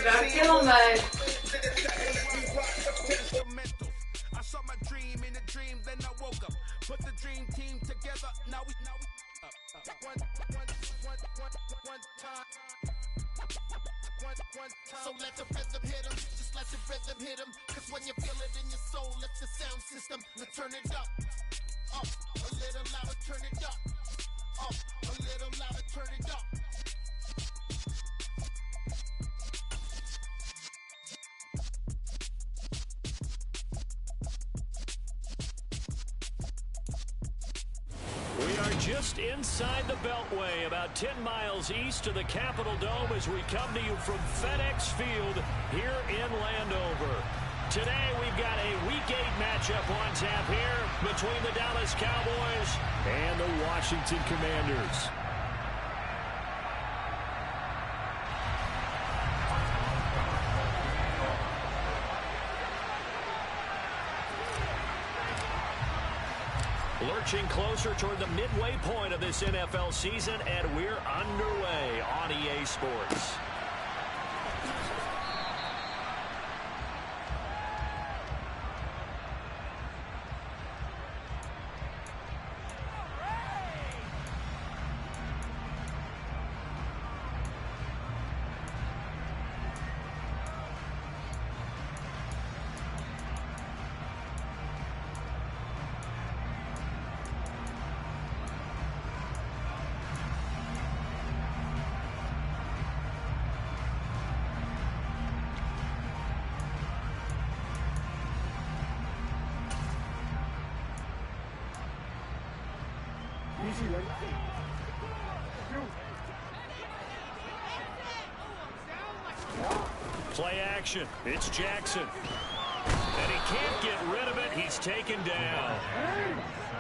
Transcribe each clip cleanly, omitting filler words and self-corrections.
Gotta kill him, man. I saw my dream in a dream, then I woke up. Put the dream team together. Now we one time. So let the rhythm hit him. Just let the rhythm hit him. Cause when you feel it in your soul, it's the sound system. Now turn it up. Up. A little louder, turn it up. Up. A little louder, turn it up. Just inside the Beltway, about 10 miles east of the Capitol Dome as we come to you from FedEx Field here in Landover. Today we've got a Week 8 matchup on tap here between the Dallas Cowboys and the Washington Commanders. Lurching closer toward the midway point of this NFL season, and we're underway on EA Sports. Play action. It's Jackson. And he can't get rid of it. He's taken down.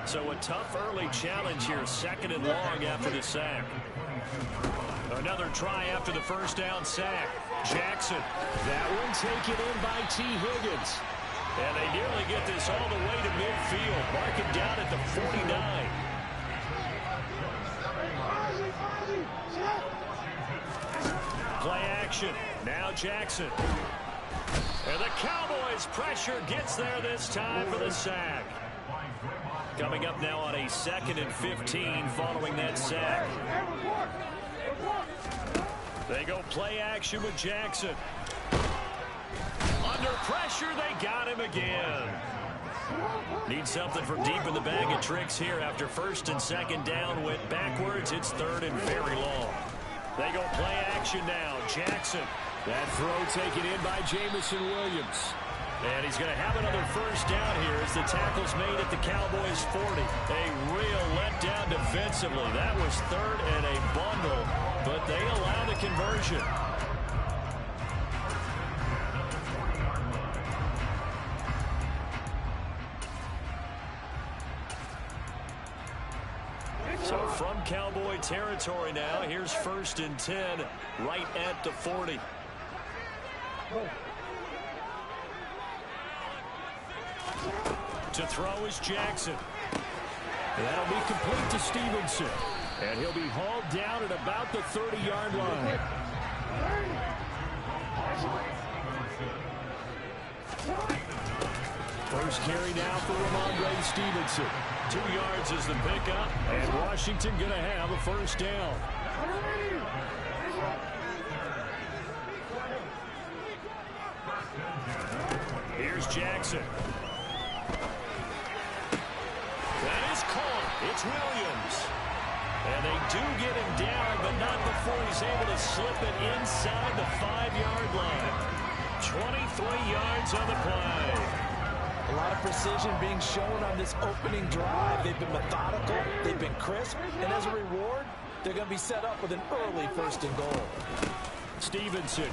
So a tough early challenge here, 2nd and long after the sack. Another try after the first down sack. Jackson. That one taken in by T. Higgins. And they nearly get this all the way to midfield. Mark it down at the 49. Play action. Now Jackson. And the Cowboys' pressure gets there this time for the sack. Coming up now on a 2nd and 15 following that sack. They go play action with Jackson. Under pressure, they got him again. Need something from deep in the bag of tricks here after 1st and 2nd down. Went backwards. It's 3rd and very long. They go play action now. Jackson. That throw taken in by Jamison Williams. And he's going to have another first down here as the tackle's made at the Cowboys' 40. A real letdown defensively. That was 3rd and a bundle, but they allow the conversion. So from Cowboy territory now, here's 1st and 10 right at the 40. To throw is Jackson. That'll be complete to Stevenson. And he'll be hauled down at about the 30-yard line. First carry now for Ramondre Stevenson. 2 yards is the pickup, and Washington going to have a first down. Here's Jackson. That is caught. It's Williams. And they do get him down, but not before he's was able to slip it inside the 5-yard line. 23 yards on the play. A lot of precision being shown on this opening drive. They've been methodical, they've been crisp, and as a reward, they're going to be set up with an early 1st and goal. Stevenson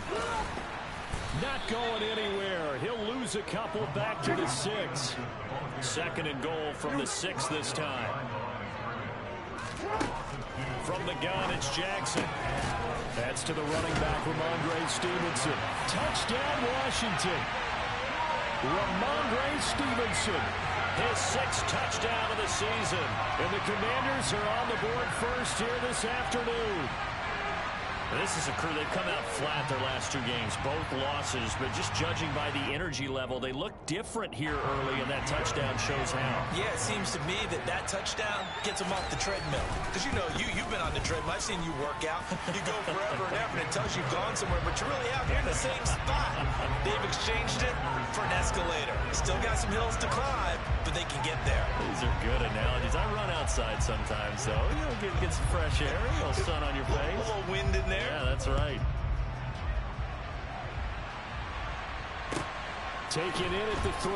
not going anywhere. He'll lose a couple back to the 6. 2nd and goal from the 6 this time. From the gun, it's Jackson. That's to the running back, Ramondre Stevenson. Touchdown, Washington. Ramondre Stevenson, his 6th touchdown of the season. And the Commanders are on the board first here this afternoon. This is a crew, they've come out flat their last 2 games, both losses, but just judging by the energy level, they look different here early, and that touchdown shows how. Yeah, it seems to me that touchdown gets them off the treadmill. Because, you know, you've been on the treadmill. I've seen you work out. You go forever and ever, and it tells you you've gone somewhere, but you're really out here in the same spot. They've exchanged it for an escalator. Still got some hills to climb, but they can get there. These are good analogies. I run outside sometimes, though. You know, get some fresh air, a little sun on your face. A little wind in there. Yeah, that's right. Taken in at the 3.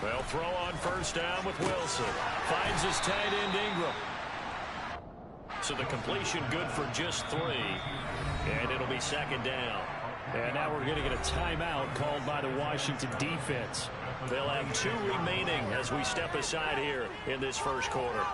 They'll throw on 1st down with Wilson. Finds his tight end Ingram. So the completion good for just 3. And it'll be 2nd down. And now we're going to get a timeout called by the Washington defense. They'll have 2 remaining as we step aside here in this 1st quarter.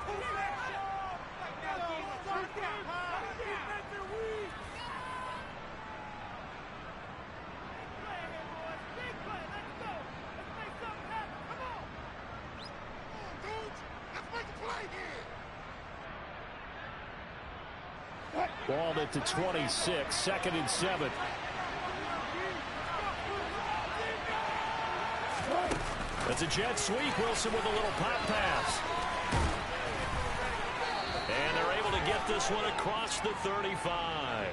Ball at the 26, 2nd and 7. That's a jet sweep. Wilson with a little pop pass. And they're able to get this one across the 35.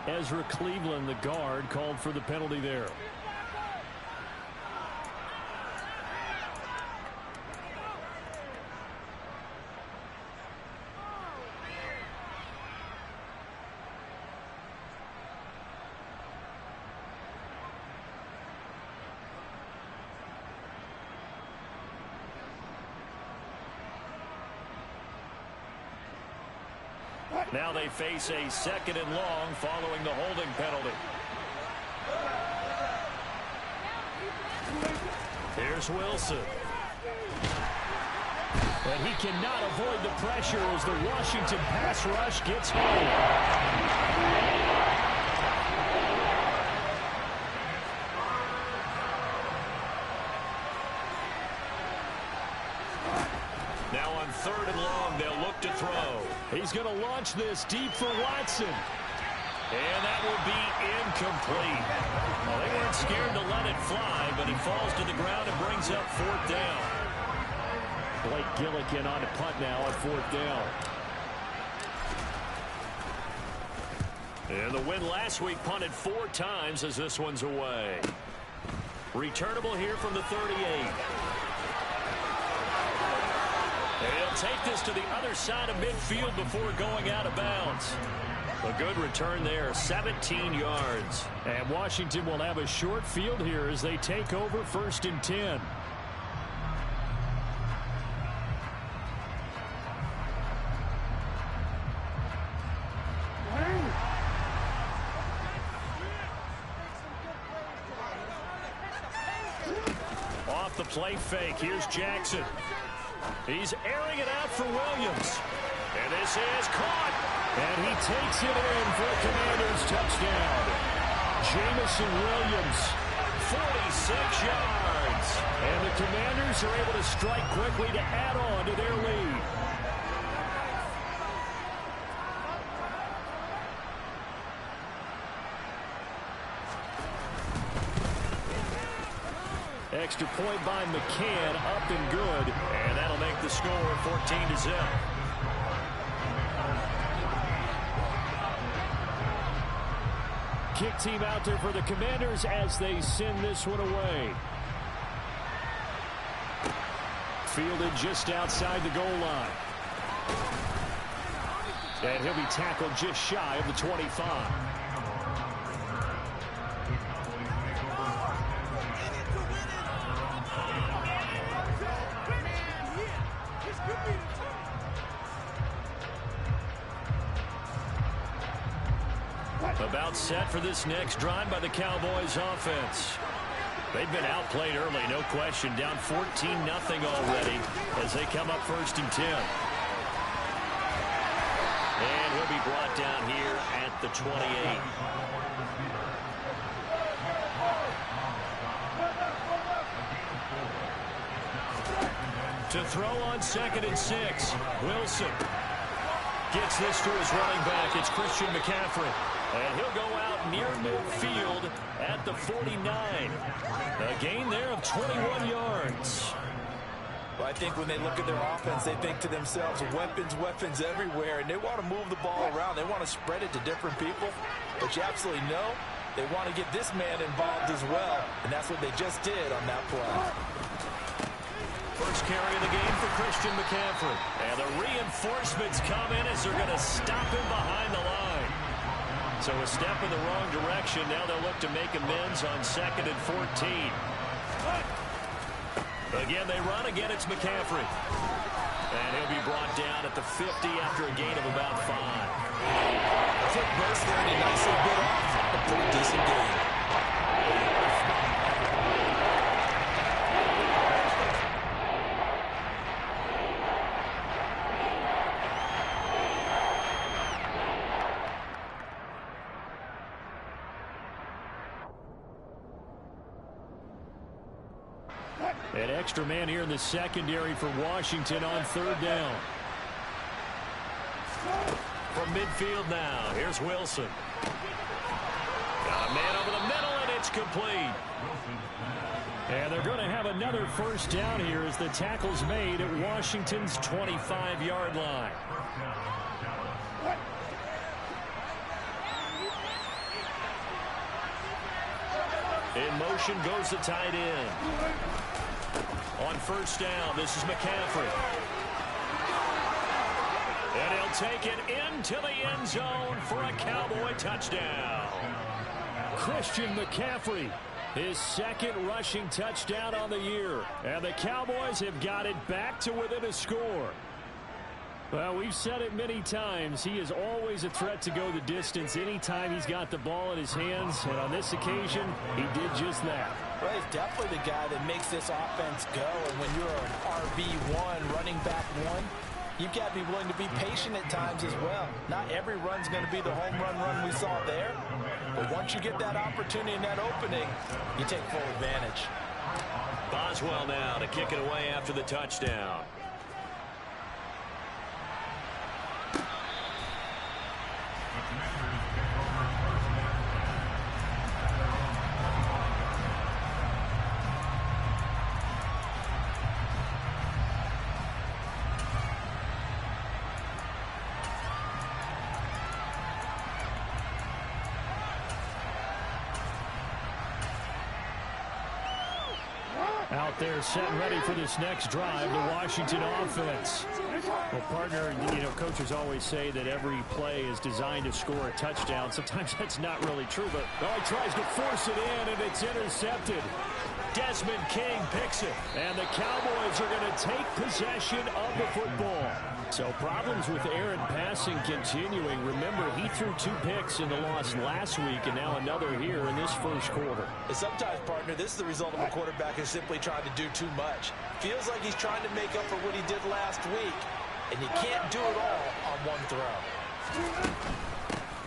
Ezra Cleveland, the guard, called for the penalty there. Now they face a 2nd and long following the holding penalty. Here's Wilson. And he cannot avoid the pressure as the Washington pass rush gets home. Now on 3rd and long, they'll look to throw. He's going to launch this deep for Watson. And that will be incomplete. Well, they weren't scared to let it fly, but it falls to the ground and brings up 4th down. Blake Gillikin on the punt now on 4th down. And the win last week punted 4 times as this one's away. Returnable here from the 38. They'll take this to the other side of midfield before going out of bounds. A good return there, 17 yards. And Washington will have a short field here as they take over 1st and 10. Off the play fake, here's Jackson. He's airing it out for Williams. And this is caught. And he takes it in for a Commanders touchdown. Jamison Williams, 46 yards. And the Commanders are able to strike quickly to add on to their lead. Extra point by McCann, up and good. And that'll make the score 14-0. Kick team out there for the Commanders as they send this one away. Fielded just outside the goal line. And he'll be tackled just shy of the 25. About set for this next drive by the Cowboys offense. They've been outplayed early, no question. Down 14-0 already as they come up 1st and 10. And he'll be brought down here at the 28. To throw on 2nd and 6. Wilson gets this to his running back. It's Christian McCaffrey. And he'll go out near midfield at the 49. A gain there of 21 yards. Well, I think when they look at their offense, they think to themselves, weapons everywhere, and they want to move the ball around. They want to spread it to different people. But you absolutely know they want to get this man involved as well, and that's what they just did on that play. First carry of the game for Christian McCaffrey. And the reinforcements come in as they're going to stop him behind the line. So a step in the wrong direction. Now they'll look to make amends on 2nd and 14. Again, they run. Again, it's McCaffrey. And he'll be brought down at the 50 after a gain of about 5. Quick burst there, and he nicely bit off a pretty decent gain. An extra man here in the secondary for Washington on 3rd down. From midfield now, here's Wilson. Got a man over the middle, and it's complete. And they're going to have another 1st down here as the tackle's made at Washington's 25-yard line. In motion goes the tight end. On 1st down, this is McCaffrey. And he'll take it into the end zone for a Cowboy touchdown. Christian McCaffrey, his 2nd rushing touchdown on the year. And the Cowboys have got it back to within a score. Well, we've said it many times. He is always a threat to go the distance anytime he's got the ball in his hands. And on this occasion, he did just that. Well, he's definitely the guy that makes this offense go. And when you're an RB1, running back 1, you've got to be willing to be patient at times as well. Not every run's going to be the home run we saw there. But once you get that opportunity and that opening, you take full advantage. Boswell now to kick it away after the touchdown. Out there set and ready for this next drive, the Washington offense. Well, partner, coaches always say that every play is designed to score a touchdown. Sometimes that's not really true, but he tries to force it in, and it's intercepted. Desmond King picks it. And the Cowboys are going to take possession of the football. So problems with Aaron passing continuing. Remember, he threw 2 picks in the loss last week and now another here in this first quarter. And sometimes, partner, this is the result of a quarterback is simply trying to do too much. Feels like he's trying to make up for what he did last week. And you can't do it all on one throw.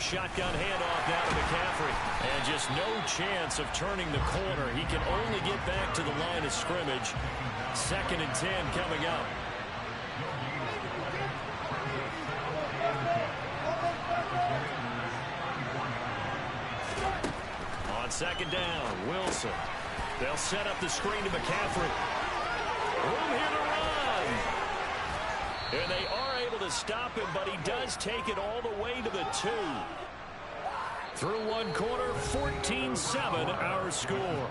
Shotgun handoff down to McCaffrey. And just no chance of turning the corner. He can only get back to the line of scrimmage. 2nd and 10 coming up. On 2nd down, Wilson. They'll set up the screen to McCaffrey. Room here to run. And they are able to stop him, but he does take it all the way to the 2. Through 1 quarter, 14-7 our score.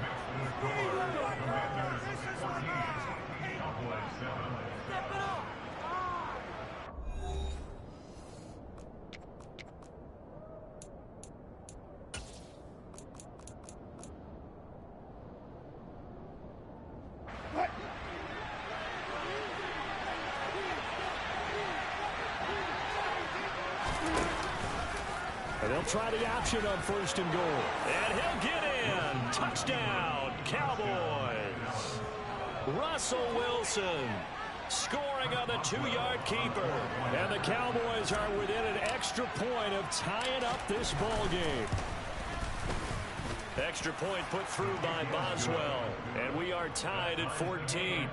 They'll try the option on 1st and goal. And he'll get in. Touchdown, Cowboys. Russell Wilson scoring on the 2-yard keeper. And the Cowboys are within an extra point of tying up this ball game. Extra point put through by Boswell. And we are tied at 14.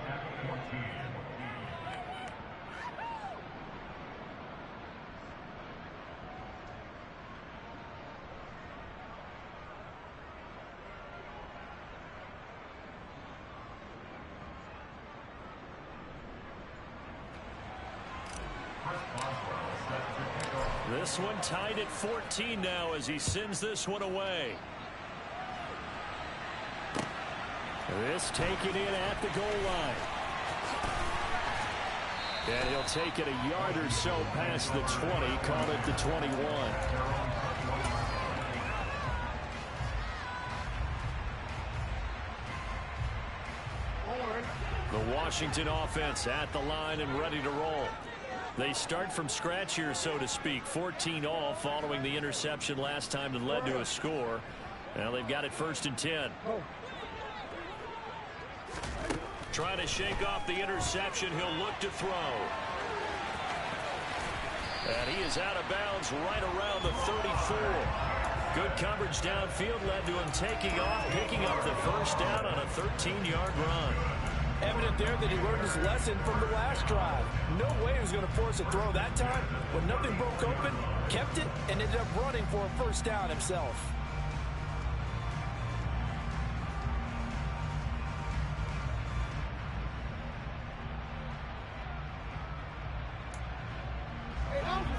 This one tied at 14 now as he sends this one away. This taken in at the goal line. And he'll take it a yard or so past the 20, call it the 21. The Washington offense at the line and ready to roll. They start from scratch here, so to speak. 14 all following the interception last time that led to a score. Now they've got it 1st and 10. Trying to shake off the interception. He'll look to throw. And he is out of bounds right around the 34. Good coverage downfield led to him taking off, picking up the 1st down on a 13-yard run. Evident there that he learned his lesson from the last drive. No way he was going to force a throw that time. When nothing broke open, kept it, and ended up running for a 1st down himself.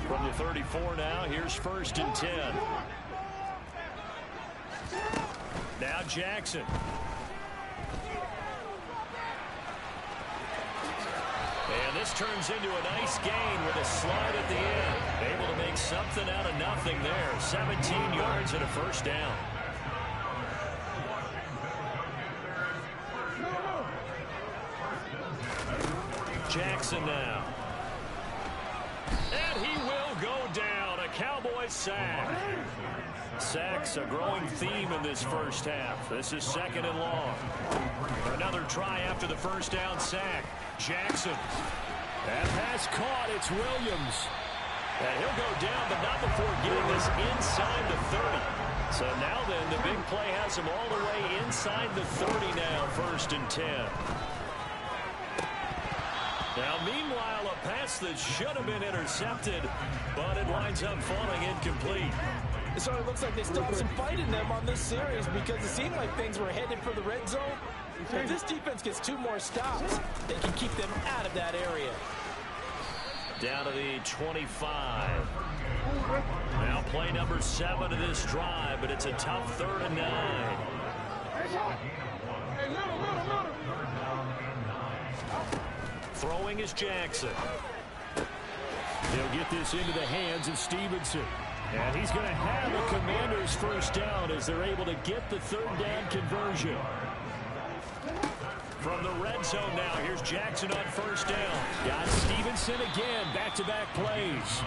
From the 34 now, here's 1st and 10. Now Jackson. And this turns into a nice gain with a slide at the end. Able to make something out of nothing there. 17 yards and a 1st down. Jackson now. And he will go down. A Cowboys sack. Sacks a growing theme in this first half. This is 2nd and long. Another try after the 1st down sack. Jackson. That pass caught. It's Williams. And he'll go down, but not before getting this inside the 30. So now then, the big play has him all the way inside the 30 now, 1st and 10. Now, meanwhile, a pass that should have been intercepted, but it winds up falling incomplete. It sort of looks like they still have some fight in them on this series because it seemed like things were headed for the red zone. If this defense gets 2 more stops, they can keep them out of that area. Down to the 25. Now play number 7 of this drive, but it's a tough 3rd and 9. Throwing is Jackson. They'll get this into the hands of Stevenson. And he's going to have a Commanders 1st down as they're able to get the 3rd down conversion. From the red zone now, here's Jackson on first down. Got Stevenson again, back-to-back plays.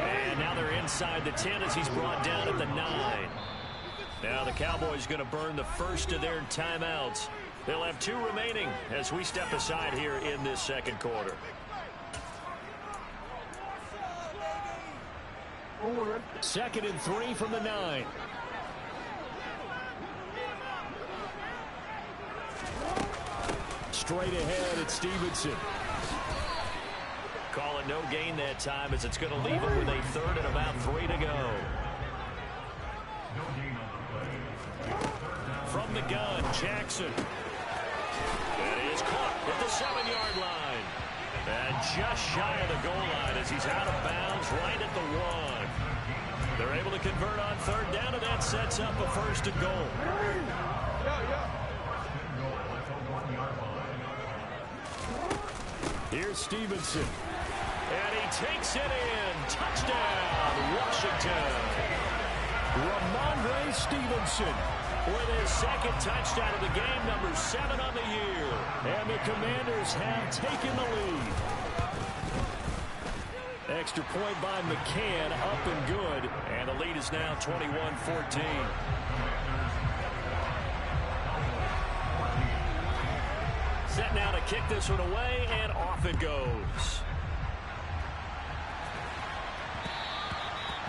And now they're inside the 10 as he's brought down at the 9. Now the Cowboys going to burn the first of their timeouts. They'll have 2 remaining as we step aside here in this second quarter. Second and 3 from the 9. Straight ahead, it's Stevenson. Call it no gain that time as it's going to leave him with a third and about 3 to go. From the gun, Jackson. That is caught at the 7-yard line. And just shy of the goal line as he's out of bounds right at the 1. They're able to convert on third down, and that sets up a first and goal. Here's Stevenson. And he takes it in. Touchdown, Washington. Ramondre Stevenson with his second touchdown of the game, number 7 on the year. And the Commanders have taken the lead. Extra point by McCann, up and good. And the lead is now 21-14. Set now to kick this one away, and off it goes.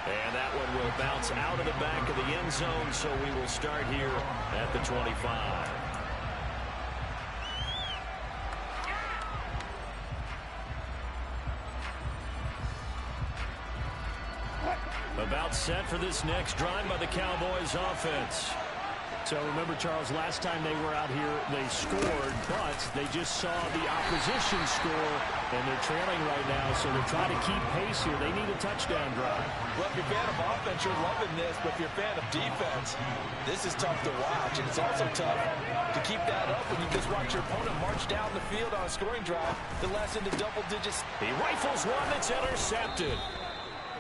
And that one will bounce out of the back of the end zone, so we will start here at the 25. About set for this next drive by the Cowboys offense. So remember, Charles, last time they were out here, they scored, but they just saw the opposition score, and they're trailing right now, so they're trying to keep pace here. They need a touchdown drive. Well, if you're a fan of offense, you're loving this, but if you're a fan of defense, this is tough to watch, and it's also tough to keep that up when you just watch your opponent march down the field on a scoring drive that lasts into double digits. He rifles one that's intercepted.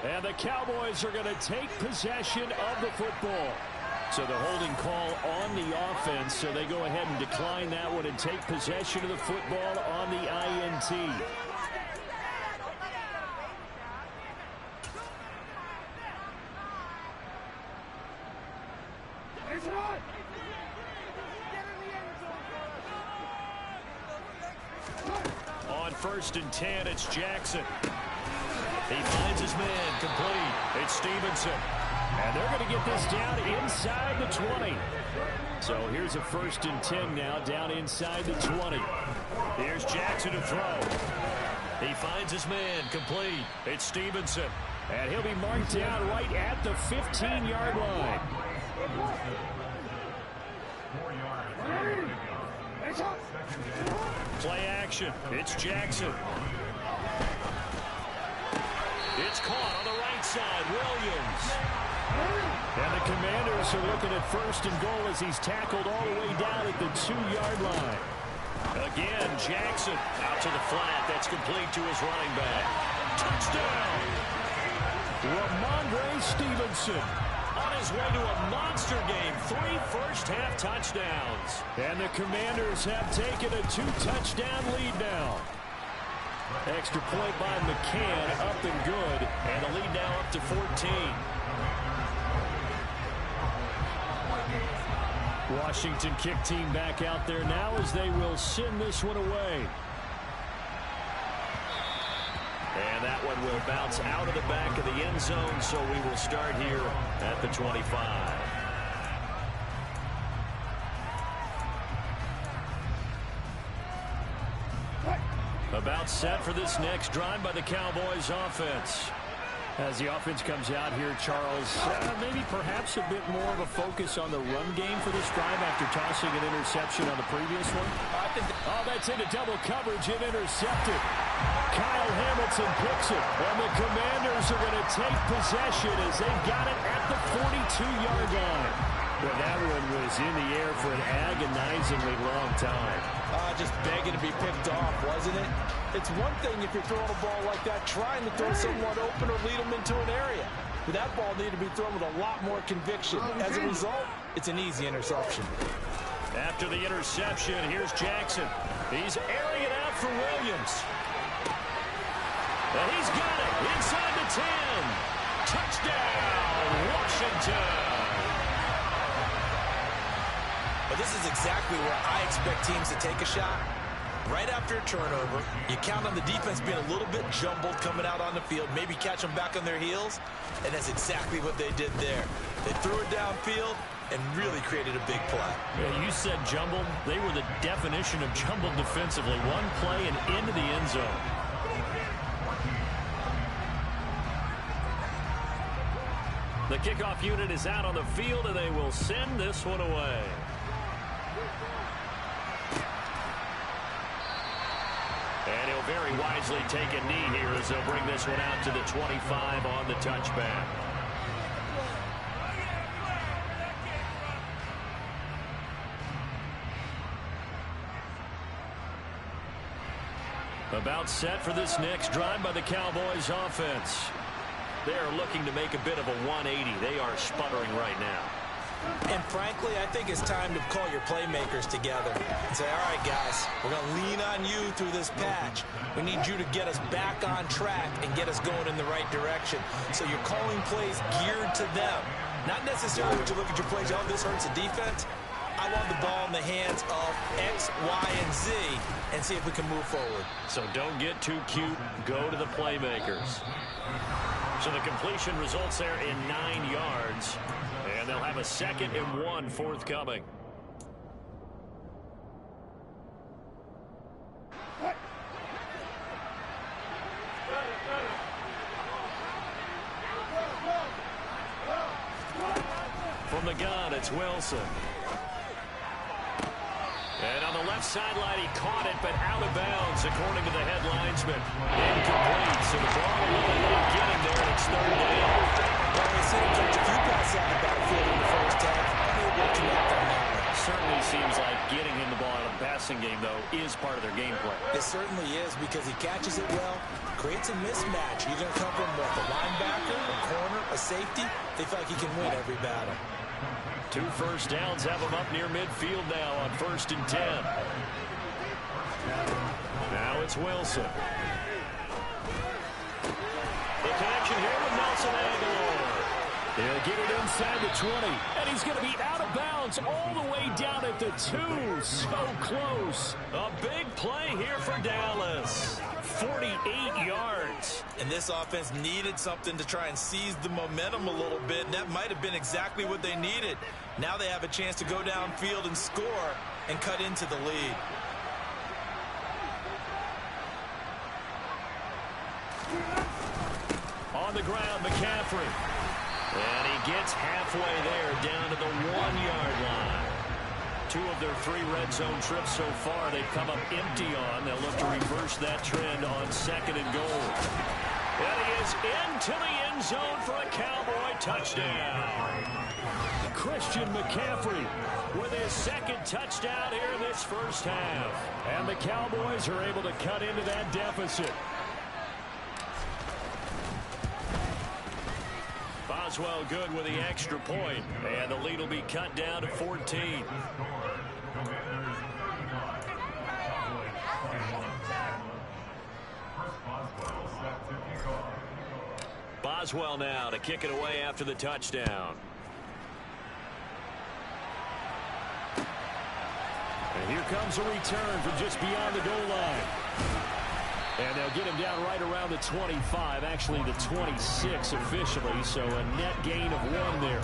And the Cowboys are going to take possession of the football. So the holding call on the offense, so they go ahead and decline that one and take possession of the football on the INT. On 1st and 10, it's Jackson. He finds his man, complete. It's Stevenson. And they're going to get this down inside the 20. So here's a 1st and 10 now, down inside the 20. Here's Jackson to throw. He finds his man, complete. It's Stevenson. And he'll be marked down right at the 15-yard line. Play action. It's Jackson. It's caught on the right side. Williams. And the Commanders are looking at 1st and goal as he's tackled all the way down at the 2-yard line. Again, Jackson out to the flat. That's complete to his running back. Touchdown! Ramondre Stevenson on his way to a monster game. 3 first-half touchdowns. And the Commanders have taken a 2-touchdown lead now. Extra point by McCann, up and good. And the lead now up to 14. Washington kick team back out there now as they will send this one away. And that one will bounce out of the back of the end zone, so we will start here at the 25. About set for this next drive by the Cowboys offense. As the offense comes out here, Charles, maybe perhaps a bit more of a focus on the run game for this drive after tossing an interception on the previous one. Oh, that's into double coverage and intercepted. Kyle Hamilton picks it, and the Commanders are going to take possession as they've got it at the 42-yard line. Well, that one was in the air for an agonizingly long time. Just begging to be picked off, wasn't it? It's one thing if you're throwing a ball like that, trying to throw someone open or lead them into an area. But that ball needed to be thrown with a lot more conviction. As a result, it's an easy interception. After the interception, here's Jackson. He's airing it out for Williams. And he's got it inside the 10. Touchdown, Washington. But this is exactly where I expect teams to take a shot. Right after a turnover, you count on the defense being a little bit jumbled coming out on the field, maybe catch them back on their heels, and that's exactly what they did there. They threw it downfield and really created a big play. Yeah, you said jumbled. They were the definition of jumbled defensively. One play and into the end zone. The kickoff unit is out on the field, and they will send this one away. And he'll very wisely take a knee here as they'll bring this one out to the 25 on the touchback. About set for this next drive by the Cowboys offense. They are looking to make a bit of a 180. They are sputtering right now. And frankly, I think it's time to call your playmakers together and say, all right, guys, we're going to lean on you through this patch. We need you to get us back on track and get us going in the right direction. So you're calling plays geared to them. Not necessarily would you look at your plays, oh, this hurts the defense. I want the ball in the hands of X, Y, and Z and see if we can move forward. So don't get too cute. Go to the playmakers. So the completion results there in 9 yards. And they'll have a 2nd and 1 forthcoming. From the gun, it's Wilson. And on the left sideline, he caught it, but out of bounds, according to the head linesman. Incomplete, so the ball really didn't get him there, and it's 3rd down. Well, they said, Coach, if you pass out the backfield in the first half, you'll be able to connect on that one. Certainly seems like getting him the ball out of the passing game, though, is part of their game plan. It certainly is, because he catches it well, creates a mismatch. You're going to cover him with a linebacker, a corner, a safety. They feel like he can win every battle. 2 first downs have him up near midfield now on 1st and 10. Now it's Wilson. The connection here with Nelson Aguilar. He'll get it inside the 20, and he's going to be out of bounds all the way down at the 2. So close. A big play here for Dallas. 48 yards. And this offense needed something to try and seize the momentum a little bit, and that might have been exactly what they needed. Now they have a chance to go downfield and score and cut into the lead. On the ground, McCaffrey. And he gets halfway there, down to the 1-yard line. 2 of their 3 red zone trips so far, they've come up empty on. They'll look to reverse that trend on 2nd and goal. And he is into the end zone for a Cowboy touchdown. Christian McCaffrey with his 2nd touchdown here in this first half. And the Cowboys are able to cut into that deficit. Boswell good with the extra point, and the lead will be cut down to 14. Boswell now to kick it away after the touchdown. And here comes a return from just beyond the goal line. And they'll get him down right around the 25, actually the 26 officially, so a net gain of 1 there.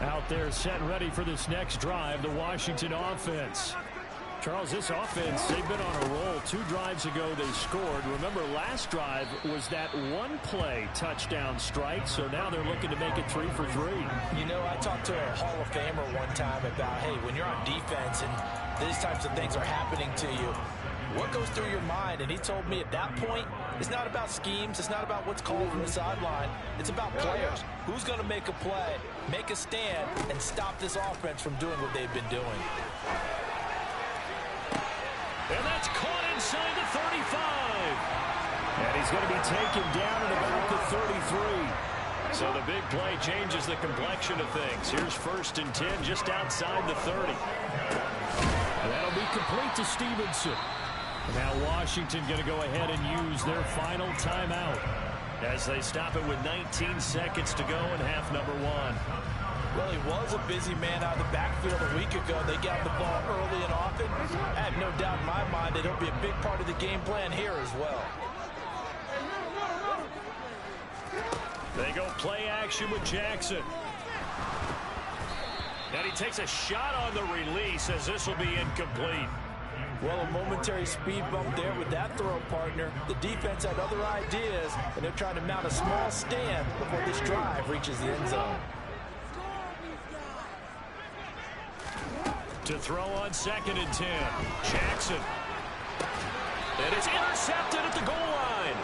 Out there set and ready for this next drive, the Washington offense. Charles, this offense, they've been on a roll. 2 drives ago, they scored. Remember, last drive was that 1-play touchdown strike, so now they're looking to make it 3 for 3. You know, I talked to a Hall of Famer one time about, hey, when you're on defense and these types of things are happening to you, what goes through your mind? And he told me at that point, it's not about schemes. It's not about what's called from the sideline. It's about players. Who's going to make a play, make a stand, and stop this offense from doing what they've been doing. And that's caught inside the 35. And he's going to be taken down at about the 33. So the big play changes the complexion of things. Here's 1st and 10 just outside the 30. And that'll be complete to Stevenson. Now Washington going to go ahead and use their final timeout, as they stop it with 19 seconds to go in half number 1. Well, he was a busy man out of the backfield a week ago. They got the ball early and often. I have no doubt in my mind that he'll be a big part of the game plan here as well. They go play action with Jackson. And he takes a shot on the release as this will be incomplete. Well, a momentary speed bump there with that throw partner. The defense had other ideas, and they're trying to mount a small stand before this drive reaches the end zone. To throw on 2nd and 10. Jackson. And it's intercepted at the goal line.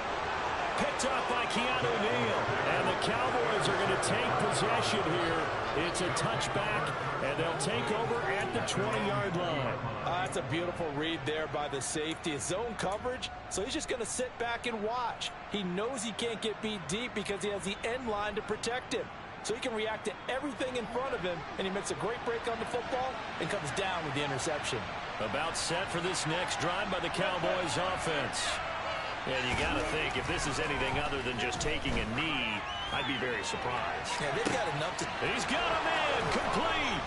Picked up by Keanu Neal. And the Cowboys are going to take possession here. It's a touchback, and they'll take over at the 20-yard line. That's a beautiful read there by the safety. It's zone coverage, so he's just going to sit back and watch. He knows he can't get beat deep because he has the end line to protect him. So he can react to everything in front of him, and he makes a great break on the football and comes down with the interception. About set for this next drive by the Cowboys offense. And you got to think, if this is anything other than just taking a knee, I'd be very surprised. Yeah, they've got enough to... He's got a man complete.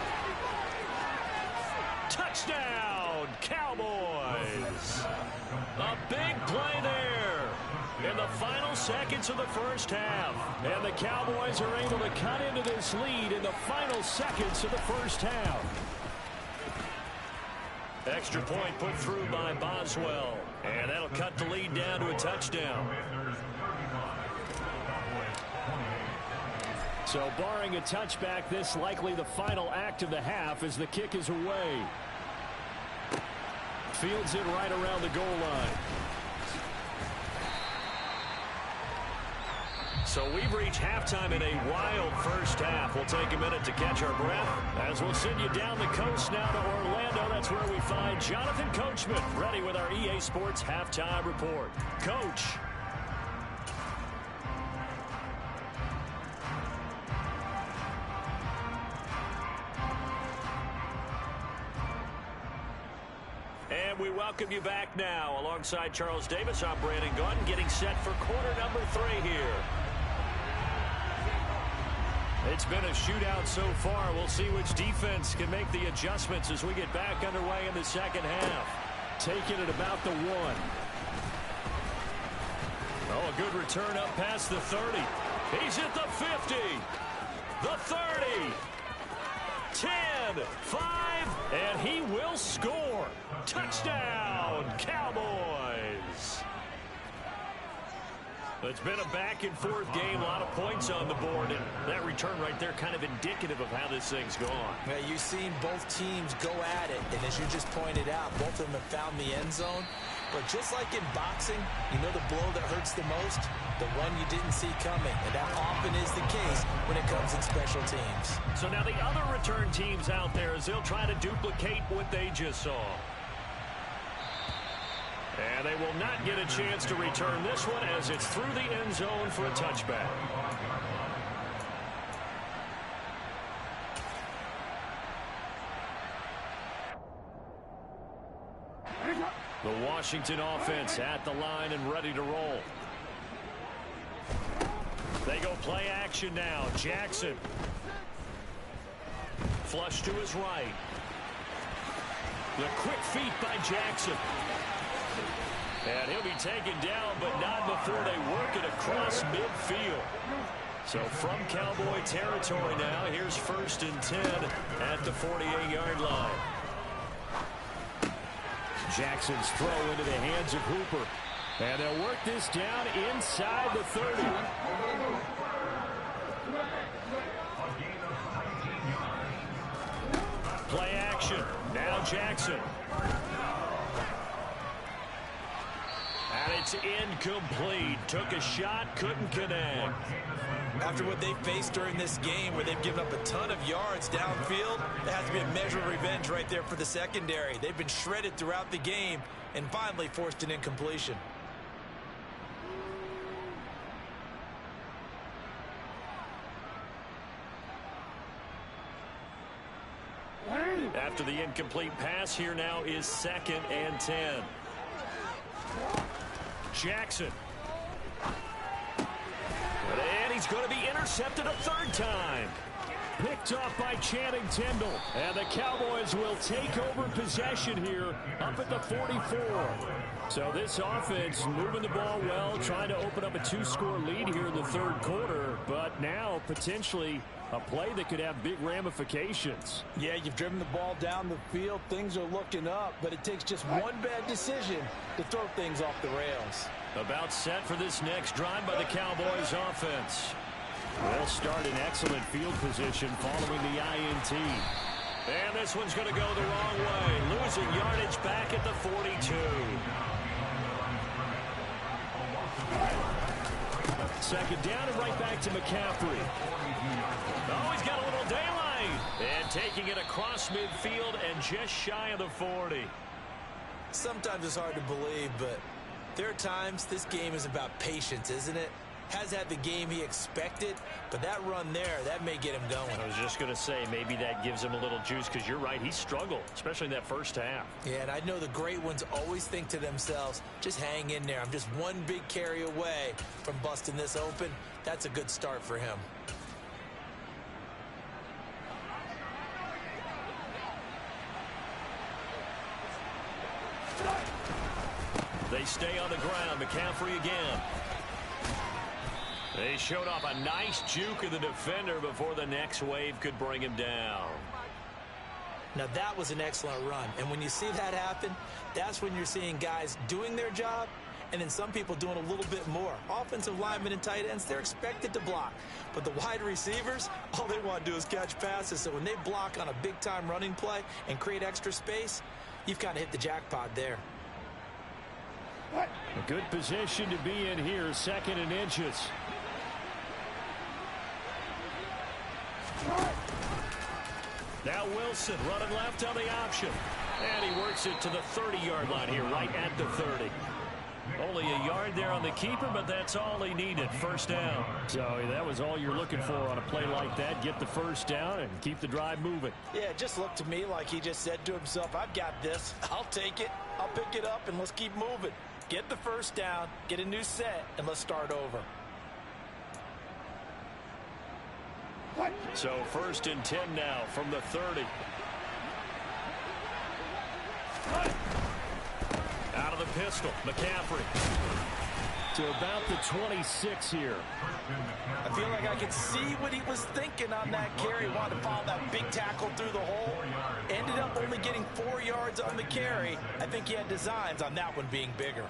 Touchdown, Cowboys. A big play there in the final seconds of the first half. And the Cowboys are able to cut into this lead in the final seconds of the first half. Extra point put through by Boswell. And that'll cut the lead down to a touchdown. So barring a touchback, this likely the final act of the half as the kick is away. Fields it right around the goal line. So we've reached halftime in a wild first half. We'll take a minute to catch our breath as we'll send you down the coast now to Orlando. That's where we find Jonathan Coachman ready with our EA Sports Halftime Report. Coach. And we welcome you back now. Alongside Charles Davis, I'm Brandon Gaudin, getting set for quarter number 3 here. It's been a shootout so far. We'll see which defense can make the adjustments as we get back underway in the second half. Taking it about the 1. Oh, a good return up past the 30. He's at the 50. The 30. 10, 5, and he will score. Touchdown, Cowboys. It's been a back-and-forth game, a lot of points on the board, and that return right there kind of indicative of how this thing's gone. Yeah, you've seen both teams go at it, and as you just pointed out, both of them have found the end zone. But just like in boxing, you know the blow that hurts the most? The one you didn't see coming, and that often is the case when it comes in special teams. So now the other return teams out there, as they'll try to duplicate what they just saw. And they will not get a chance to return this one as it's through the end zone for a touchback. The Washington offense at the line and ready to roll. They go play action now. Jackson. Flush to his right. The quick feet by Jackson. And he'll be taken down, but not before they work it across midfield. So from Cowboy territory now, here's 1st and 10 at the 48-yard line. Jackson's throw into the hands of Hooper. And they'll work this down inside the 30. Play action. Now Jackson. And it's incomplete. Took a shot, couldn't connect. After what they faced during this game where they've given up a ton of yards downfield, there has to be a measure of revenge right there for the secondary. They've been shredded throughout the game and finally forced an incompletion. After the incomplete pass, here now is 2nd and 10. Jackson. And he's going to be intercepted a 3rd time. Picked off by Channing Tindall. And the Cowboys will take over possession here up at the 44. So this offense moving the ball well, trying to open up a 2-score lead here in the 3rd quarter. But now potentially a play that could have big ramifications. Yeah, you've driven the ball down the field. Things are looking up, but it takes just one bad decision to throw things off the rails. About set for this next drive by the Cowboys offense. They'll start in excellent field position following the INT. And this one's going to go the wrong way. Losing yardage back at the 42. Second down and right back to McCaffrey. Oh, he's got a little daylight. And taking it across midfield and just shy of the 40. Sometimes it's hard to believe, but there are times this game is about patience, isn't it? Has had the game he expected, but that run there, that may get him going. I was just going to say, maybe that gives him a little juice, because you're right, he struggled, especially in that first half. Yeah, and I know the great ones always think to themselves, just hang in there. I'm just one big carry away from busting this open. That's a good start for him. They stay on the ground. McCaffrey again. They showed off a nice juke of the defender before the next wave could bring him down. Now that was an excellent run. And when you see that happen, that's when you're seeing guys doing their job and then some people doing a little bit more. Offensive linemen and tight ends, they're expected to block. But the wide receivers, all they want to do is catch passes. So when they block on a big-time running play and create extra space, you've kind of hit the jackpot there. A good position to be in here, 2nd and inches. Now Wilson running left on the option. And he works it to the 30-yard line here, right at the 30. Only a yard there on the keeper, but that's all he needed. 1st down. So that was all you're looking for on a play like that. Get the 1st down and keep the drive moving. Yeah, it just looked to me like he just said to himself, I've got this. I'll take it. I'll pick it up, and let's keep moving. Get the 1st down, get a new set, and let's start over. So 1st and 10 now from the 30. Out of the pistol, McCaffrey. To about the 26 here. I feel like I could see what he was thinking on that carry. Wanted to follow that big tackle through the hole. Ended up only getting 4 yards on the carry. I think he had designs on that one being bigger.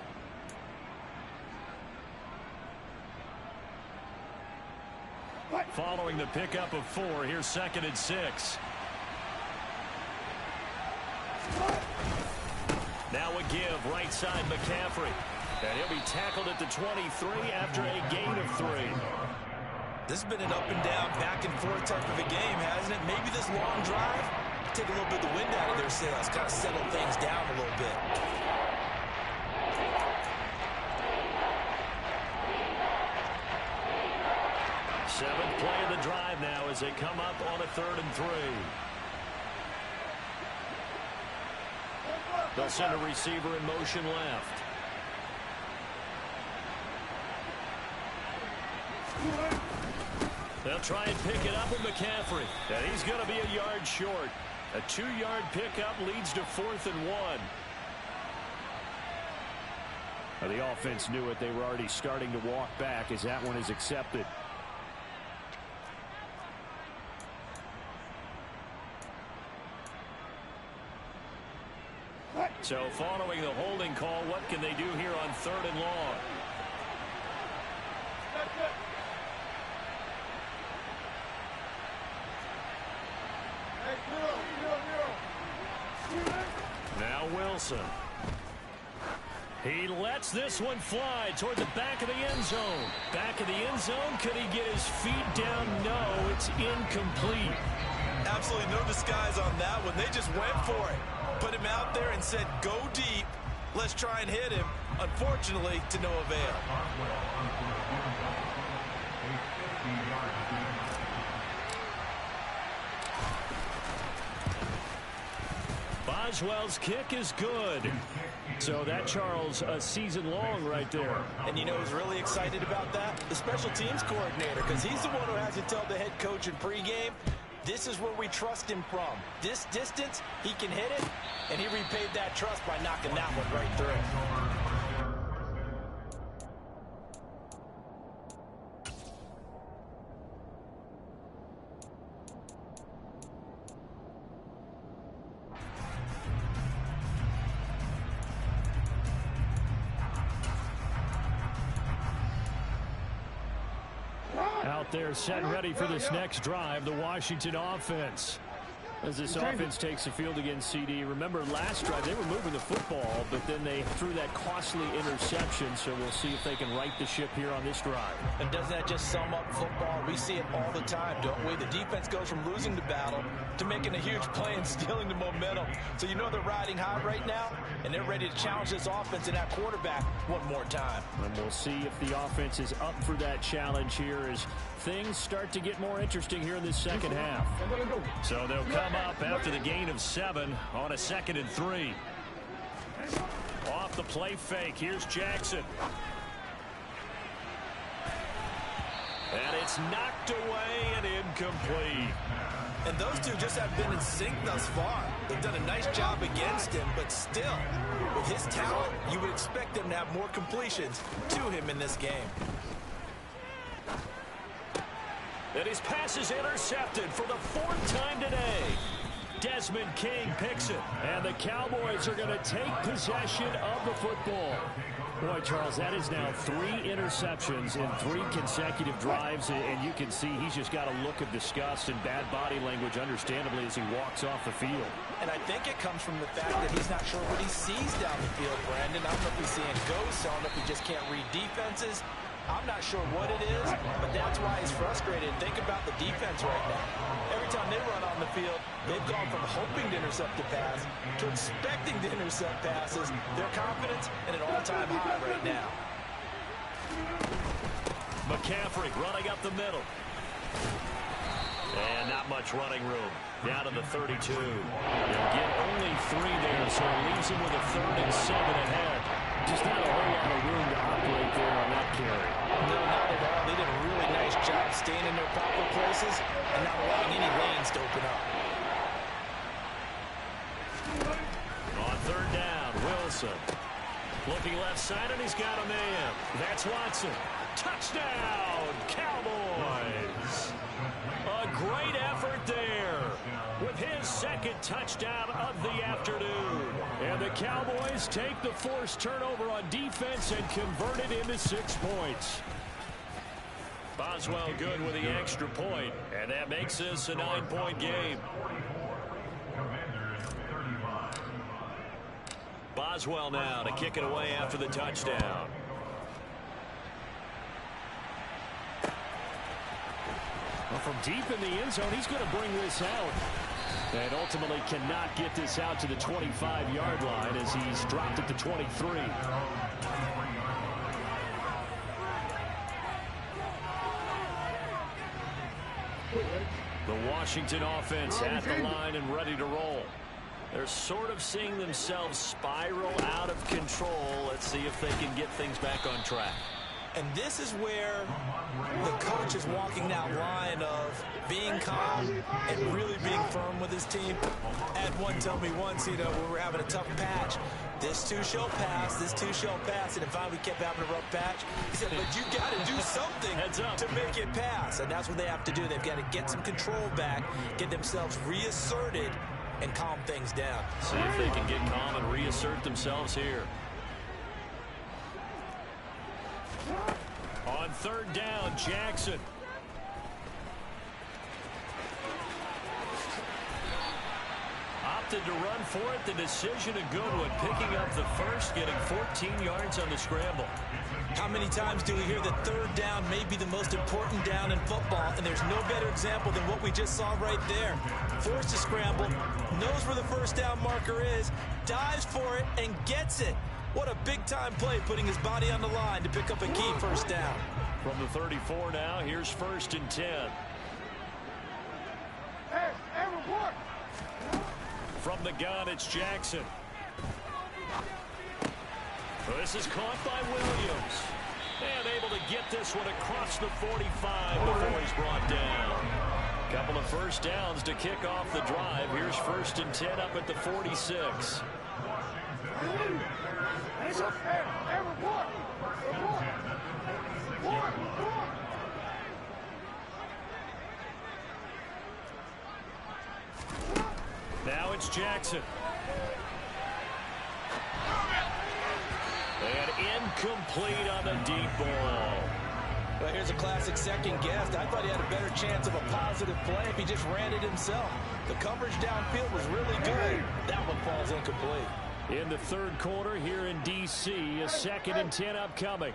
Following the pickup of 4, here's 2nd and 6. Now a give, right side McCaffrey. And he'll be tackled at the 23 after a gain of 3. This has been an up and down, back and forth type of a game, hasn't it? Maybe this long drive, take a little bit of the wind out of their sails, kind of settle things down a little bit. Seventh play of the drive now as they come up on a 3rd and 3. They'll send a receiver in motion left. They'll try and pick it up with McCaffrey. And he's going to be a yard short. A 2-yard pickup leads to 4th and 1. Now the offense knew it. They were already starting to walk back as that one is accepted. So following the holding call, what can they do here on 3rd and long? Now Wilson. He lets this one fly toward the back of the end zone. Back of the end zone. Could he get his feet down? No, it's incomplete. Absolutely no disguise on that one. They just went for it. Put him out there and said, go deep. Let's try and hit him. Unfortunately, to no avail. Boswell's kick is good. So that, Charles, a season long right there. And you know who's really excited about that? The special teams coordinator, because he's the one who has to tell the head coach in pregame, this is where we trust him from. This distance, he can hit it, and he repaid that trust by knocking that one right through. Out there set and ready for this next drive, the Washington offense. As this offense takes the field against CD. Remember last drive they were moving the football, but then they threw that costly interception, so we'll see if they can right the ship here on this drive. And doesn't that just sum up football? We see it all the time, don't we? The defense goes from losing the battle to making a huge play and stealing the momentum. So you know they're riding high right now, and they're ready to challenge this offense and that quarterback one more time. And we'll see if the offense is up for that challenge here as things start to get more interesting here in this second half. So they'll come up after the gain of 7 on a 2nd and 3. Off the play fake, here's Jackson. And it's knocked away and incomplete. And those two just have been in sync thus far. They've done a nice job against him, but still, with his talent, you would expect them to have more completions to him in this game. And his pass is intercepted for the 4th time today. Desmond King picks it. And the Cowboys are going to take possession of the football. Boy, Charles, that is now 3 interceptions in 3 consecutive drives. And you can see he's just got a look of disgust and bad body language, understandably, as he walks off the field. And I think it comes from the fact that he's not sure what he sees down the field, Brandon. I don't know if he's seeing ghosts. I don't know if he just can't read defenses. I'm not sure what it is, but that's why he's frustrated. Think about the defense right now. Every time they run on the field, they've gone from hoping to intercept a pass to expecting to intercept passes. Their confidence at an all-time high right now. McCaffrey running up the middle. And not much running room. Down to the 32. They'll get only 3 there, so it leaves him with a 3rd and 7 ahead. Just not a whole lot of room to operate there on that carry. No, not at all. They did a really nice job staying in their proper places and not allowing any lanes to open up. On 3rd down, Wilson. Looking left side, and he's got a man. That's Watson. Touchdown, Cowboys. A great effort there with his 2nd touchdown of the afternoon. And the Cowboys take the forced turnover on defense and convert it into 6 points. Boswell good with the extra point, and that makes this a 9-point game. Boswell now to kick it away after the touchdown. Well, from deep in the end zone, he's going to bring this out. And ultimately cannot get this out to the 25-yard line as he's dropped at the 23. The Washington offense at the line and ready to roll. They're sort of seeing themselves spiral out of control. Let's see if they can get things back on track. And this is where the coach is walking that line of being calm and really being firm with his team. Ed one told me once, you know, when we were having a tough patch, this too shall pass, this too shall pass. And if we kept having a rough patch, he said, but you got to do something to make it pass. And that's what they have to do. They've got to get some control back, get themselves reasserted, and calm things down. See if they can get calm and reassert themselves here. On 3rd down, Jackson. Opted to run for it. The decision a good one. Picking up the first, getting 14 yards on the scramble. How many times do we hear that 3rd down may be the most important down in football, and there's no better example than what we just saw right there. Forced to scramble, knows where the 1st down marker is, dives for it, and gets it. What a big-time play, putting his body on the line to pick up a key 1st down. From the 34 now, here's 1st and 10. From the gun, it's Jackson. This is caught by Williams. And able to get this one across the 45 before he's brought down. Couple of first downs to kick off the drive. Here's 1st and 10 up at the 46. Now it's Jackson. And incomplete on the deep ball. Well, here's a classic second guess. I thought he had a better chance of a positive play if he just ran it himself. The coverage downfield was really good. That one falls incomplete. In the third quarter here in D.C., a 2nd and 10 upcoming.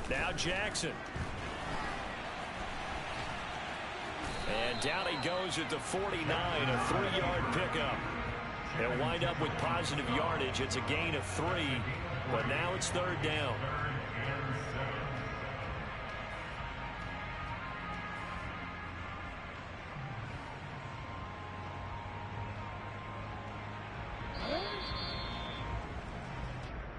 Now Jackson. And down he goes at the 49, a 3-yard pickup. They'll wind up with positive yardage. It's a gain of 3, but now it's 3rd down.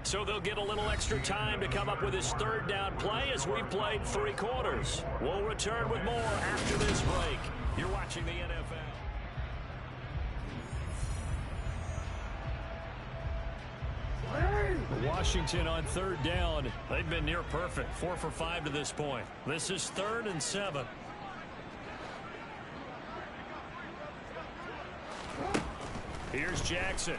So they'll get a little extra time to come up with his 3rd down play as we've played 3 quarters. We'll return with more after this break. You're watching the NFL. Washington on 3rd down. They've been near perfect. 4 for 5 to this point. This is 3rd and 7. Here's Jackson.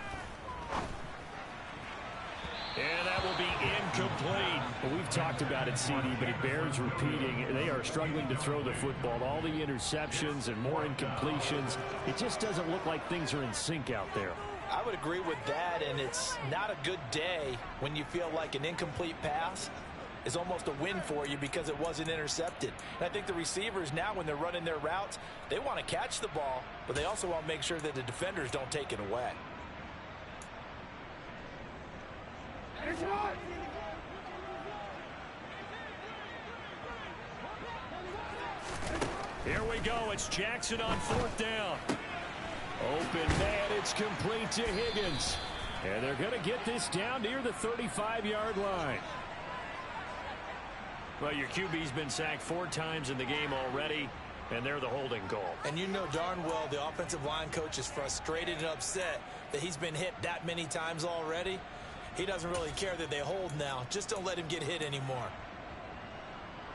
And that will be incomplete. Well, we've talked about it, CD, but it bears repeating. They are struggling to throw the football. All the interceptions and more incompletions. It just doesn't look like things are in sync out there. I would agree with that, and it's not a good day when you feel like an incomplete pass is almost a win for you because it wasn't intercepted. And I think the receivers now, when they're running their routes, they want to catch the ball, but they also want to make sure that the defenders don't take it away. Here we go. It's Jackson on 4th down. Open man. It's complete to Higgins. And they're going to get this down near the 35-yard line. Well, your QB's been sacked 4 times in the game already, and they're the holding call. And you know darn well the offensive line coach is frustrated and upset that he's been hit that many times already. He doesn't really care that they hold now. Just don't let him get hit anymore.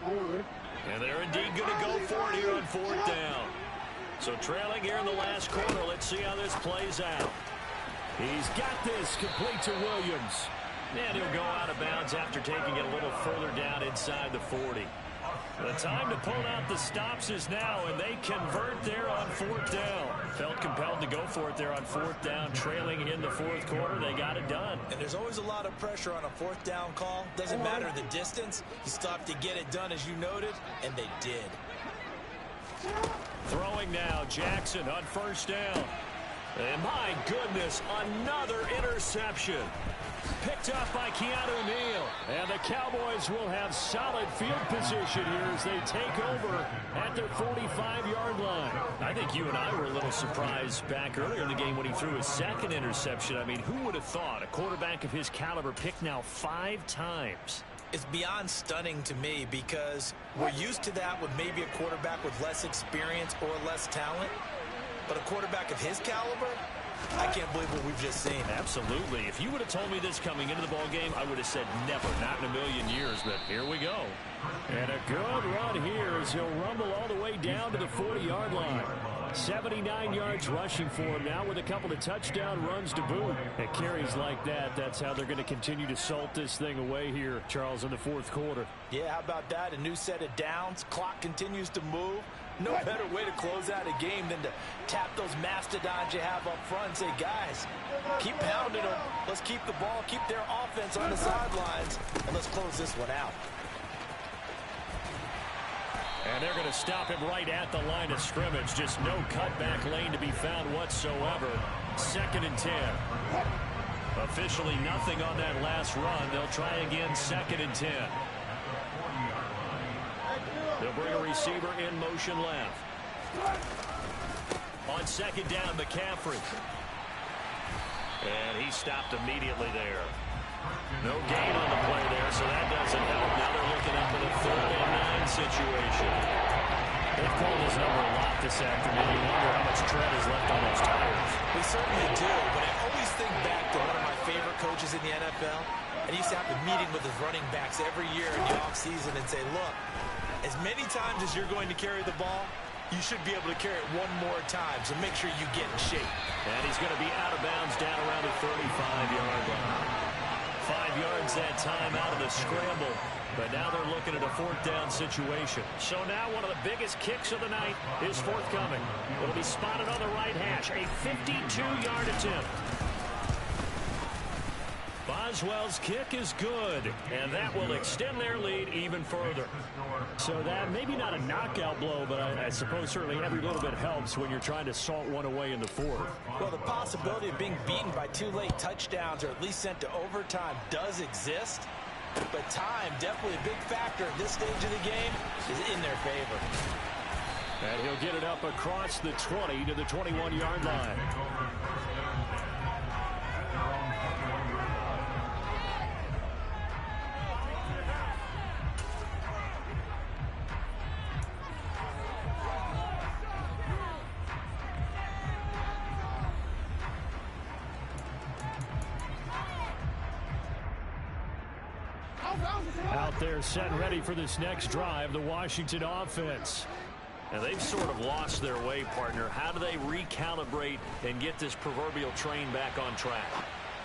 And they're indeed going to go for it here on 4th down. So trailing here in the last quarter. Let's see how this plays out. He's got this complete to Williams. And he'll go out of bounds after taking it a little further down inside the 40. The time to pull out the stops is now, and they convert there on 4th down. Felt compelled to go for it there on 4th down, trailing in the 4th quarter. They got it done. And there's always a lot of pressure on a 4th down call. Doesn't matter the distance. You still have to get it done, as you noted, and they did. Throwing now, Jackson on 1st down. And my goodness, another interception. Picked up by Keanu Neal. And the Cowboys will have solid field position here as they take over at their 45-yard line. I think you and I were a little surprised back earlier in the game when he threw his 2nd interception. I mean, who would have thought a quarterback of his caliber picked now 5 times? It's beyond stunning to me because we're used to that with maybe a quarterback with less experience or less talent. But a quarterback of his caliber, I can't believe what we've just seen. Absolutely. If you would have told me this coming into the ball game, I would have said never, not in a million years. But here we go. And a good run here as he'll rumble all the way down to the 40-yard line. 79 yards rushing for him now with a couple of touchdown runs to boot. It carries like that. That's how they're going to continue to salt this thing away here, Charles, in the 4th quarter. Yeah, how about that? A new set of downs. Clock continues to move. No better way to close out a game than to tap those mastodons you have up front and say, guys, keep pounding them. Let's keep the ball, keep their offense on the sidelines, and let's close this one out. And they're going to stop him right at the line of scrimmage. Just no cutback lane to be found whatsoever. 2nd and 10. Officially nothing on that last run. They'll try again 2nd and 10. They'll bring a receiver in motion left. On 2nd down, McCaffrey. And he stopped immediately there. No gain on the play there, so that doesn't help. Now they're looking up with a 3rd and 9 situation. They've called his number a lot this afternoon. You wonder how much tread is left on those tires. We certainly do, but I always think back to one of my favorite coaches in the NFL. And he used to have a meeting with his running backs every year in the offseason and say, look, as many times as you're going to carry the ball, you should be able to carry it one more time, so make sure you get in shape. And he's going to be out of bounds down around the 35-yard line. 5 yards that time out of the scramble. But now they're looking at a 4th down situation. So now one of the biggest kicks of the night is forthcoming. It'll be spotted on the right hash. A 52-yard attempt. Boswell's kick is good, and that will extend their lead even further. So that maybe not a knockout blow, but I suppose certainly every little bit helps when you're trying to salt one away in the 4th. Well, the possibility of being beaten by 2 late touchdowns or at least sent to overtime does exist, but time, definitely a big factor at this stage of the game, is in their favor. And he'll get it up across the 20 to the 21-yard line. Out there set and ready for this next drive, the Washington offense. And they've sort of lost their way, partner. How do they recalibrate and get this proverbial train back on track?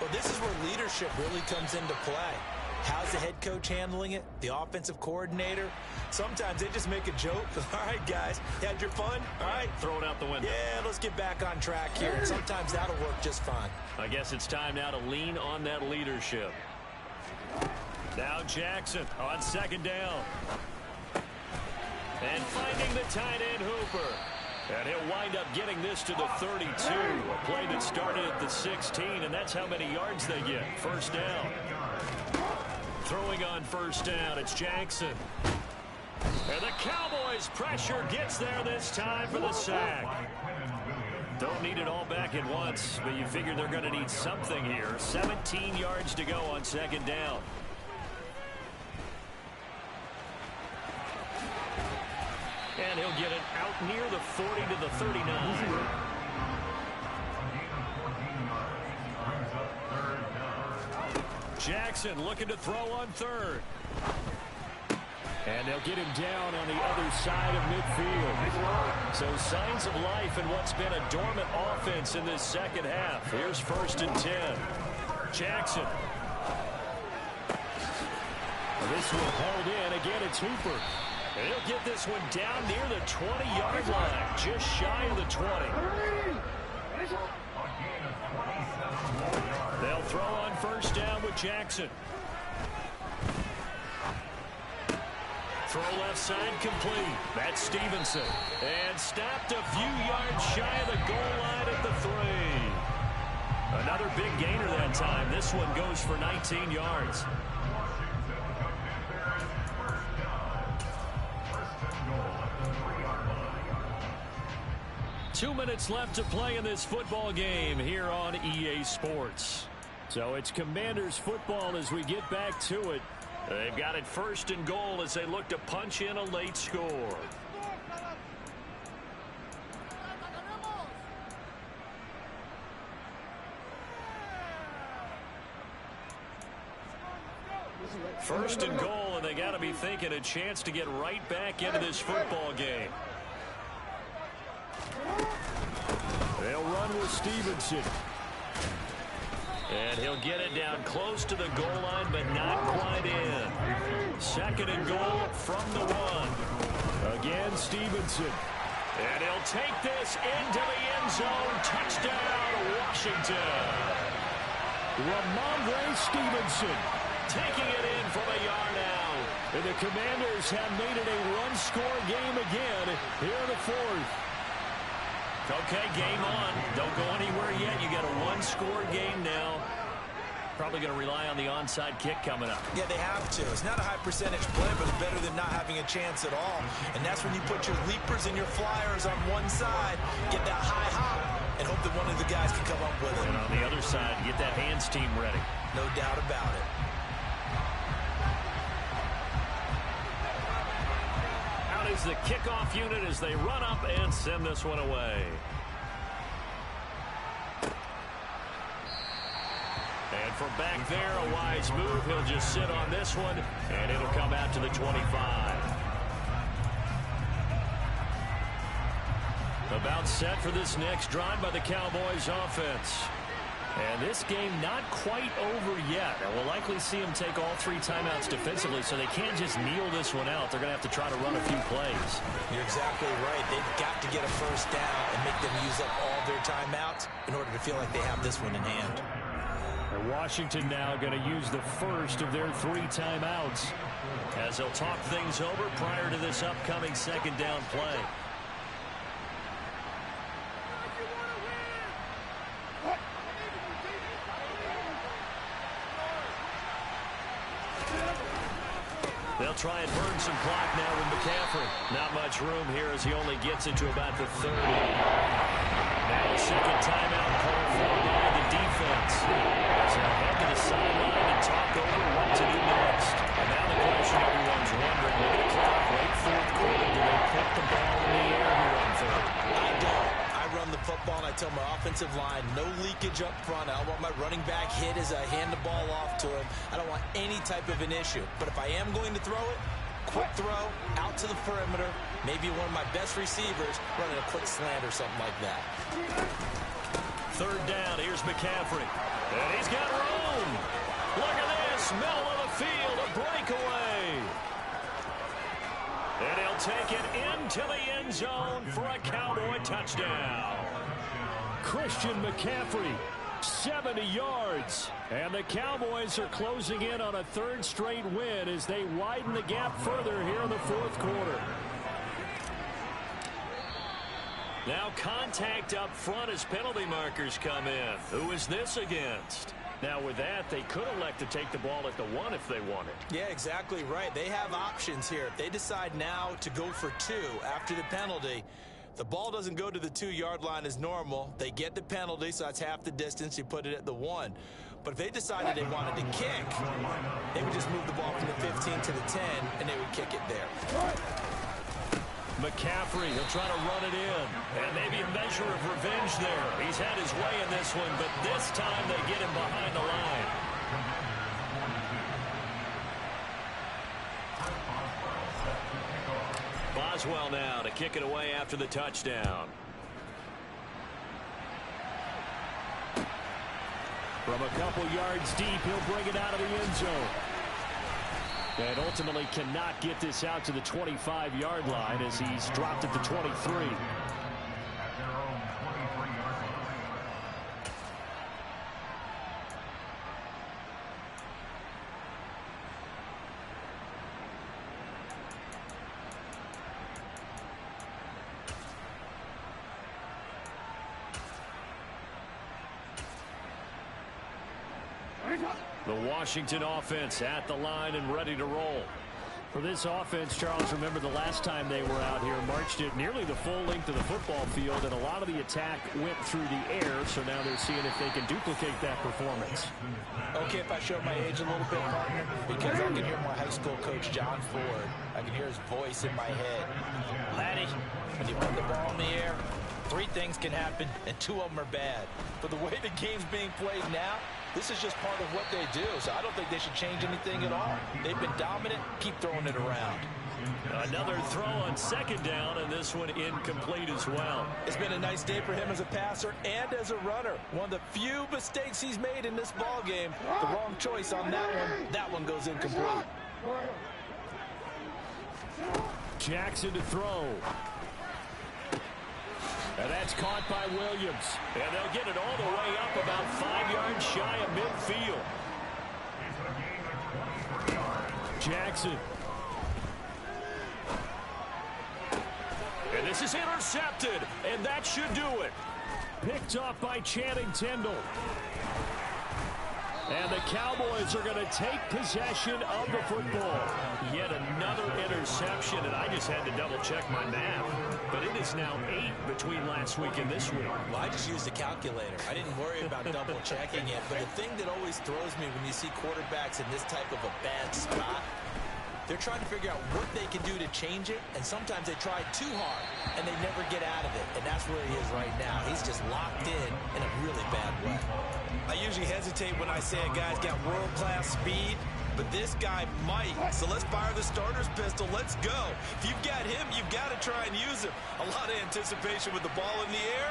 Well, this is where leadership really comes into play. How's the head coach handling it? The offensive coordinator? Sometimes they just make a joke. All right, guys, you had your fun? All right. Throw it out the window. Yeah, let's get back on track here. And sometimes that'll work just fine. I guess it's time now to lean on that leadership. Now Jackson on 2nd down. And finding the tight end Hooper. And he'll wind up getting this to the 32. A play that started at the 16, and that's how many yards they get. 1st down. Throwing on 1st down, it's Jackson. And the Cowboys' pressure gets there this time for the sack. Don't need it all back at once, but you figure they're going to need something here. 17 yards to go on 2nd down. And he'll get it out near the 40 to the 39. Jackson looking to throw on 3rd. And they'll get him down on the other side of midfield. So signs of life in what's been a dormant offense in this 2nd half. Here's 1st and 10. Jackson. This one held in. Again, it's Hooper. And he'll get this one down near the 20-yard line, just shy of the 20. They'll throw on 1st down with Jackson. Throw left side complete. That's Stevenson. And stopped a few yards shy of the goal line at the 3. Another big gainer that time. This one goes for 19 yards. 2 minutes left to play in this football game here on EA Sports. So it's Commanders football as we get back to it. They've got it 1st and goal as they look to punch in a late score. First and goal, and they got to be thinking a chance to get right back into this football game. They'll run with Stevenson. And he'll get it down close to the goal line, but not quite in. 2nd and goal from the 1. Again, Stevenson. And he'll take this into the end zone. Touchdown, Washington. Ramondre Stevenson taking it in from a yard out. And the Commanders have made it a one-score game again here in the fourth. Okay, game on. Don't go anywhere yet. You got a one-score game now. Probably going to rely on the onside kick coming up. Yeah, they have to. It's not a high percentage play, but it's better than not having a chance at all. And that's when you put your leapers and your flyers on one side, get that high hop, and hope that one of the guys can come up with it. And on the other side, get that hands team ready. No doubt about it. Out is the kickoff unit as they run up and send this one away. And from back there, a wise move. He'll just sit on this one, and it'll come out to the 25. About set for this next drive by the Cowboys offense. And this game not quite over yet. And we'll likely see them take all 3 timeouts defensively, so they can't just kneel this one out. They're going to have to try to run a few plays. You're exactly right. They've got to get a first down and make them use up all their timeouts in order to feel like they have this one in hand. And Washington now going to use the first of their 3 timeouts as they'll talk things over prior to this upcoming second down play. They'll try and burn some clock now with McCaffrey. Not much room here as he only gets into about the 30. Now a second timeout call for by the defense. As they'll head to the sideline and talk over what to do next. And now the question everyone's wondering, look at the clock, late fourth quarter. Do they put the ball in the air here on third? I don't. I run the football and I tell my offensive line, no leakage up front. I don't want my running back hit as I hand the ball off to him. I don't want any type of an issue. But if I am going to throw it, quick throw, out to the perimeter, maybe one of my best receivers running a quick slant or something like that. Third down, here's McCaffrey. And he's got room. Look at this, middle of the field, a breakaway. And he'll take it into the end zone for a Cowboy touchdown. Christian McCaffrey, 70 yards. And the Cowboys are closing in on a 3rd straight win as they widen the gap further here in the fourth quarter. Now contact up front as penalty markers come in. Who is this against? Now with that, they could elect to take the ball at the 1 if they wanted. Yeah, exactly right. They have options here. If they decide now to go for 2 after the penalty, the ball doesn't go to the 2-yard line as normal. They get the penalty, so that's half the distance. You put it at the 1. But if they decided they wanted to kick, they would just move the ball from the 15 to the 10, and they would kick it there. McCaffrey, he'll try to run it in. And maybe a measure of revenge there. He's had his way in this one, but this time they get him behind the line. Boswell now to kick it away after the touchdown. From a couple yards deep, he'll bring it out of the end zone. And ultimately cannot get this out to the 25-yard line as he's dropped at the 23. The Washington offense at the line and ready to roll. For this offense, Charles, remember the last time they were out here, marched it nearly the full length of the football field, and a lot of the attack went through the air, so now they're seeing if they can duplicate that performance. Okay, if I show my age a little bit, partner, because I can hear my high school coach, John Ford. I can hear his voice in my head. Laddie, when you put the ball in the air, 3 things can happen, and 2 of them are bad. But the way the game's being played now, this is just part of what they do, so I don't think they should change anything at all. They've been dominant. Keep throwing it around. Another throw on second down, and this one incomplete as well. It's been a nice day for him as a passer and as a runner. One of the few mistakes he's made in this ball game. The wrong choice on that one. That one goes incomplete. Jackson to throw. And that's caught by Williams. And they'll get it all the way up about 5 yards shy of midfield. Jackson. And this is intercepted, and that should do it. Picked off by Channing Tindall. And the Cowboys are going to take possession of the football. Yet another interception, and I just had to double-check my math. But it is now 8 between last week and this week. Well, I just used a calculator. I didn't worry about double-checking it. But the thing that always throws me when you see quarterbacks in this type of a bad spot, they're trying to figure out what they can do to change it, and sometimes they try too hard, and they never get out of it. And that's where he is right now. He's just locked in a really bad way. I usually hesitate when I say a guy's got world-class speed, but this guy might. So let's fire the starter's pistol. Let's go. If you've got him, you've got to try and use him. A lot of anticipation with the ball in the air,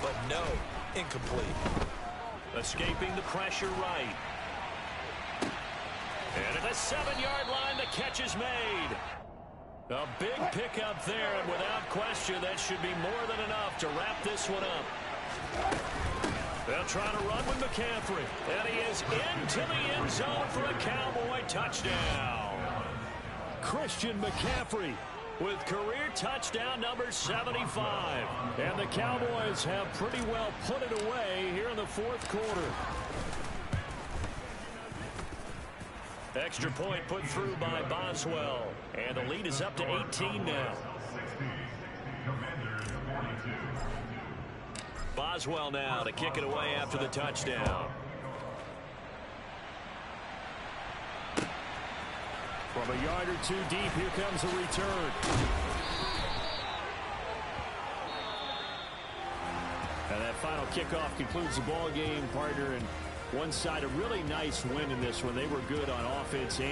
but no, incomplete. Escaping the pressure right. And at the 7-yard line, the catch is made. A big pickup there, and without question, that should be more than enough to wrap this one up. They'll try to run with McCaffrey, and he is into the end zone for a Cowboy touchdown. Christian McCaffrey with career touchdown number 75. And the Cowboys have pretty well put it away here in the fourth quarter. Extra point put through by Boswell. And the lead is up to 18 now. Boswell now to kick it away after the touchdown. From a yard or two deep, here comes a return. And that final kickoff concludes the ball game, partner. And one side, a really nice win in this one. They were good on offense and